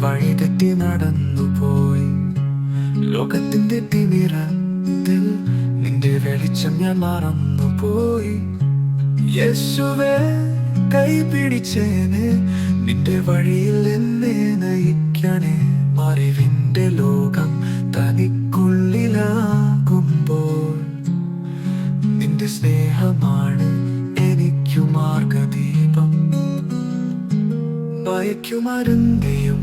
വഴിതെറ്റി നടന്നുപോയി. ലോകത്തിന്റെ തിമിരത്തിൽ നിന്റെ വെളിച്ചം ഞാൻ മറന്നുപോയി. യേശുവേ കൈപിടിച്ചേനെ, നിന്റെ വഴിയിൽ എന്നെ നയിക്കണേ. അറിവിന്റെ ലോകം തനിക്കുള്ളിലാകുമ്പോൾ നിന്റെ സ്നേഹമാണ് എനിക്കു മാർഗദീപം. ഭയക്കുമരുന്റെയും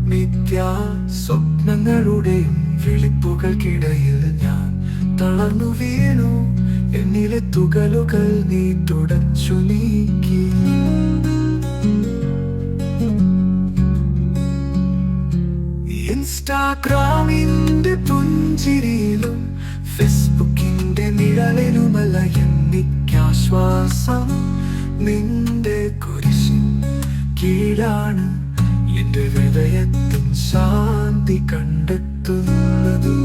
മിഥ്യാ സ്വപ്നങ്ങളുടെയും വിളിപ്പുകൾക്കിടയിൽ ഞാൻ തളർന്നു വീണു. എന്നിലെ തുകലുകൾ നീ തുടച്ചു നീക്കി. ഇൻസ്റ്റാഗ്രാമിന്റെ പുഞ്ചിരിയിലും ഫേസ്ബുക്കിന്റെ നിഴലിലുമല്ല എനിക്കാശ്വാസം. നിന്റെ കുരിശിൻ കീഴാണ് എന്റെ ഹൃദയത്തിൻ ശാന്തി കണ്ടെത്തുന്നത്.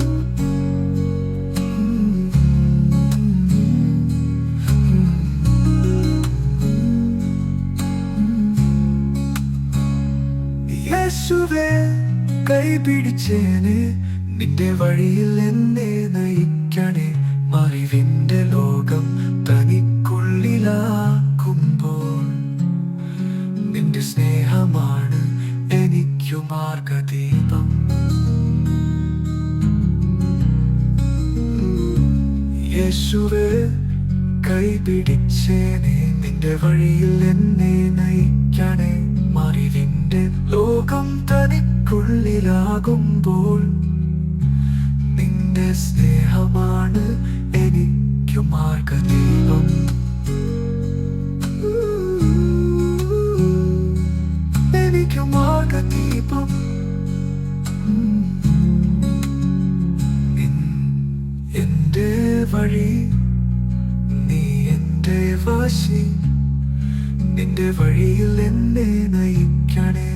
യേശുവേ കൈപിടിച്ചേനെ, നിന്റെ വഴിയിൽ എന്നെ നയിക്കണേ. അറിവിന്റെ ലോകം തനിക്കുള്ളിലാക്കുമ്പോൾ നിന്റെ സ്നേഹമാണ് എനിക്കു മാർഗദീപം. യേശുവേ കൈപിടിച്ചേനെ, നിന്റെ വഴിയിൽ എന്നെ നയിക്കണേ. അറിവിന്റെ ലോകം തനിക്കുള്ളിലാകുമ്പോൾ നിന്റെ സ്നേഹമാണ് എനിക്കു മാർഗദീപം. എനിക്കു മാർഗദീപം. എന്റെ വഴി, നീ എന്റെ വാശി. നിന്റെ വഴിയിൽ എന്നെ നയിക്കണേ.